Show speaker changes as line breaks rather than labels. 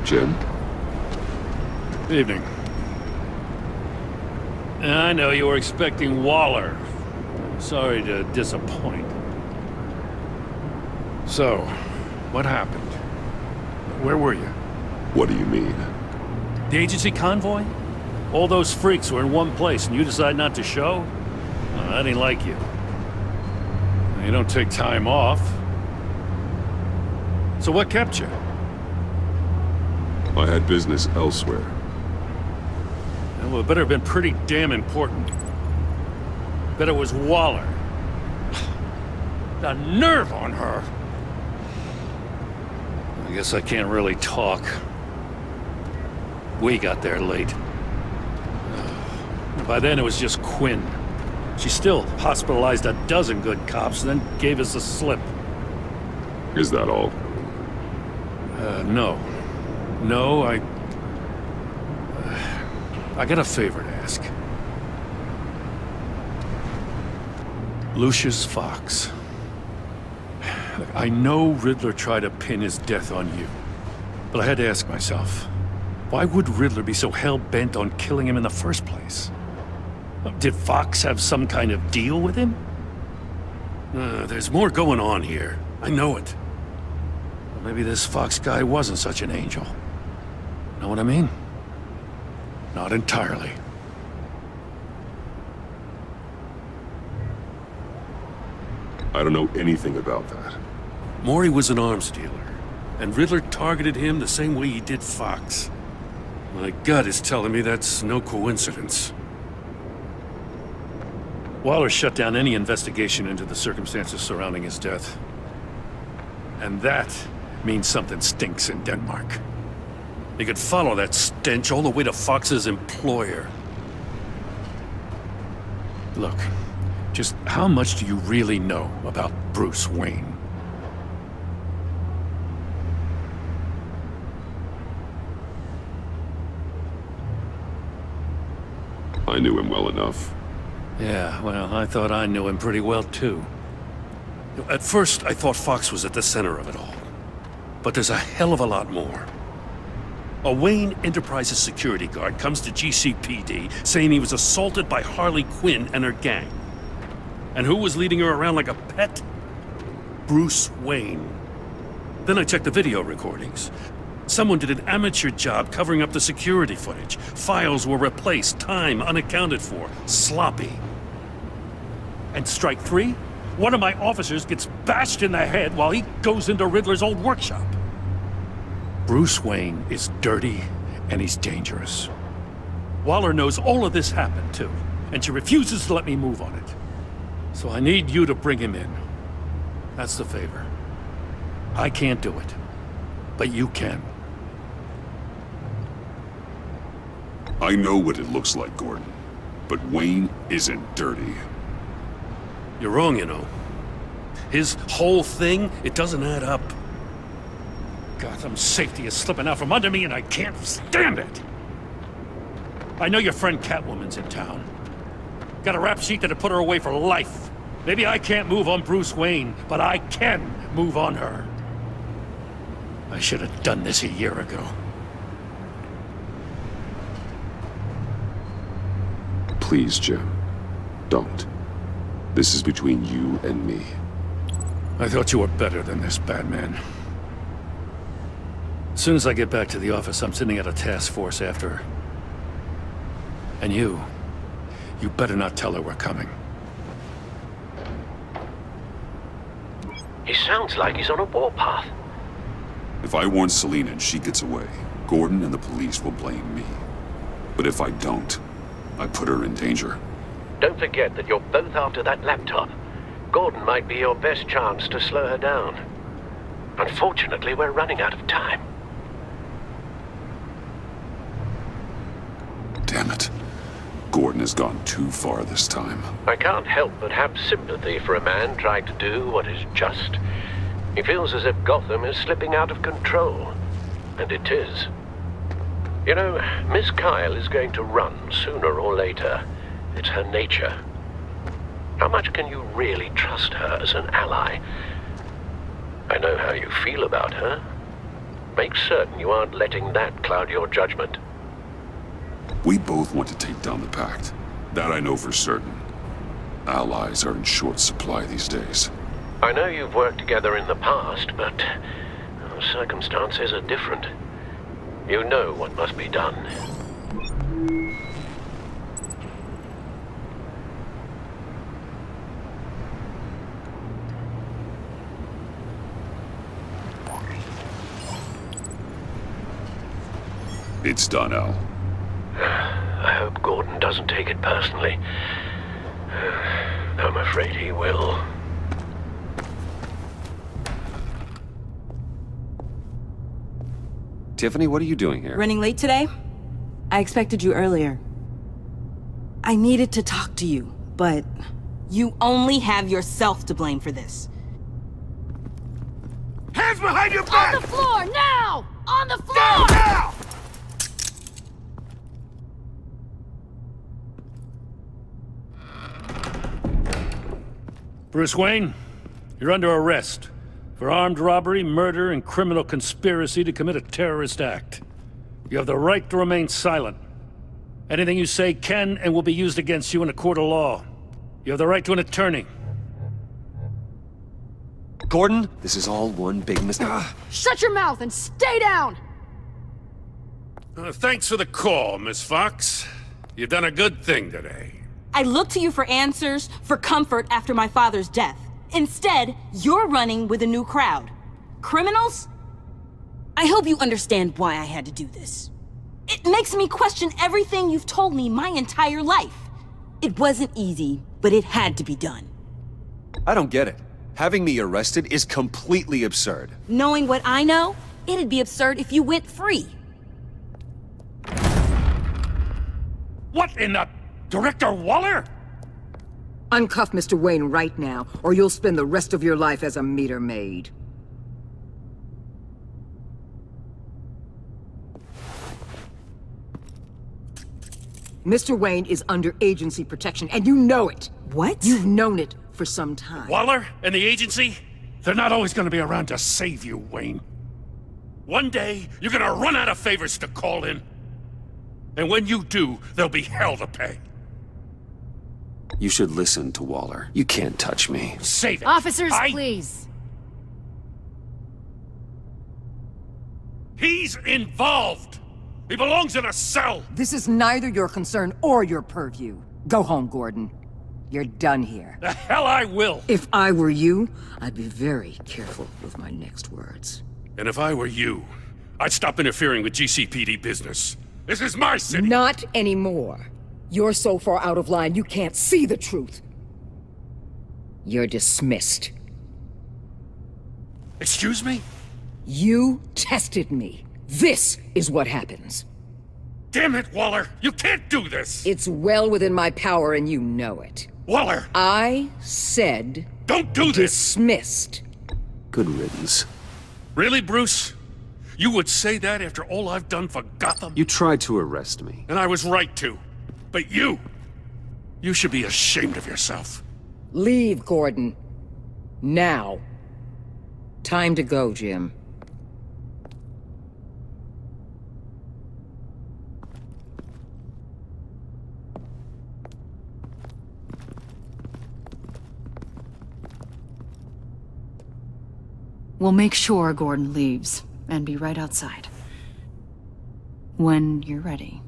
Jim?
Evening. I know you were expecting Waller. Sorry to disappoint. So, what happened? Where were you?
What do you mean?
The agency convoy? All those freaks were in one place and you decide not to show? I didn't like you. You don't take time off. So what kept you?
I had business elsewhere.
Well, it better have been pretty damn important. Bet it was Waller. The nerve on her! I guess I can't really talk. We got there late. By then it was just Quinn. She still hospitalized a dozen good cops, then gave us the slip.
Is that all?
No. No, I got a favor to ask. Lucius Fox. Look, I know Riddler tried to pin his death on you. But I had to ask myself, why would Riddler be so hell-bent on killing him in the first place? Did Fox have some kind of deal with him? There's more going on here. I know it. But maybe this Fox guy wasn't such an angel. Know what I mean? Not entirely.
I don't know anything about that.
Maury was an arms dealer, and Riddler targeted him the same way he did Fox. My gut is telling me that's no coincidence. Waller shut down any investigation into the circumstances surrounding his death. And that means something stinks in Denmark. You could follow that stench all the way to Fox's employer. Look, just how much do you really know about Bruce Wayne?
I knew him well enough.
Yeah, well, I thought I knew him pretty well, too. At first, I thought Fox was at the center of it all. But there's a hell of a lot more. A Wayne Enterprises security guard comes to GCPD saying he was assaulted by Harley Quinn and her gang. And who was leading her around like a pet? Bruce Wayne. Then I checked the video recordings. Someone did an amateur job covering up the security footage. Files were replaced, time unaccounted for, sloppy. And strike three? One of my officers gets bashed in the head while he goes into Riddler's old workshop. Bruce Wayne is dirty and he's dangerous. Waller knows all of this happened too, and she refuses to let me move on it. So I need you to bring him in. That's the favor. I can't do it, but you can.
I know what it looks like, Gordon. But Wayne isn't dirty.
You're wrong, you know. His whole thing, it doesn't add up. Gotham's safety is slipping out from under me and I can't stand it! I know your friend Catwoman's in town. Got a rap sheet that'd put her away for life. Maybe I can't move on Bruce Wayne, but I can move on her. I should have done this a year ago.
Please, Jim. Don't. This is between you and me.
I thought you were better than this, Batman. As soon as I get back to the office, I'm sending out a task force after her. And you better not tell her we're coming.
He sounds like he's on a warpath.
If I warn Selina and she gets away, Gordon and the police will blame me. But if I don't, I put her in danger.
Don't forget that you're both after that laptop. Gordon might be your best chance to slow her down. Unfortunately, we're running out of time.
Damn it. Gordon has gone too far this time.
I can't help but have sympathy for a man trying to do what is just. He feels as if Gotham is slipping out of control. And it is. You know, Miss Kyle is going to run sooner or later. It's her nature. How much can you really trust her as an ally? I know how you feel about her. Make certain you aren't letting that cloud your judgment.
We both want to take down the Pact. That I know for certain. Allies are in short supply these days.
I know you've worked together in the past, but circumstances are different. You know what must be done.
It's done, Al.
I hope Gordon doesn't take it personally. I'm afraid he will.
Tiffany, what are you doing here?
Running late today? I expected you earlier. I needed to talk to you, but you only have yourself to blame for this.
Hands behind your back!
On the floor, now! On the floor!
Down, now! Bruce Wayne, you're under arrest for armed robbery, murder, and criminal conspiracy to commit a terrorist act. You have the right to remain silent. Anything you say can and will be used against you in a court of law. You have the right to an attorney.
Gordon, this is all one big mistake.
Shut your mouth and stay down!
Thanks for the call, Miss Fox. You've done a good thing today.
I looked to you for answers, for comfort after my father's death. Instead, you're running with a new crowd. Criminals? I hope you understand why I had to do this. It makes me question everything you've told me my entire life. It wasn't easy, but it had to be done.
I don't get it. Having me arrested is completely absurd.
Knowing what I know, it'd be absurd if you went free.
What in the... Director Waller?
Uncuff Mr. Wayne right now, or you'll spend the rest of your life as a meter maid. Mr. Wayne is under agency protection, and you know it.
What?
You've known it for some time.
Waller and the agency? They're not always gonna be around to save you, Wayne. One day, you're gonna run out of favors to call in. And when you do, there'll be hell to pay.
You should listen to Waller. You can't touch me.
Save it.
Officers, please.
He's involved. He belongs in a cell.
This is neither your concern or your purview. Go home, Gordon. You're done here.
The hell I will.
If I were you, I'd be very careful with my next words.
And if I were you, I'd stop interfering with GCPD business. This is my city.
Not anymore. You're so far out of line you can't see the truth. You're dismissed.
Excuse me?
You tested me. This is what happens.
Damn it, Waller! You can't do this!
It's well within my power and you know it.
Waller!
I said...
Don't do this!
Dismissed.
Good riddance.
Really, Bruce? You would say that after all I've done for Gotham?
You tried to arrest me.
And I was right to. But you should be ashamed of yourself.
Leave, Gordon. Now. Time to go, Jim.
We'll make sure Gordon leaves, and be right outside. When you're ready.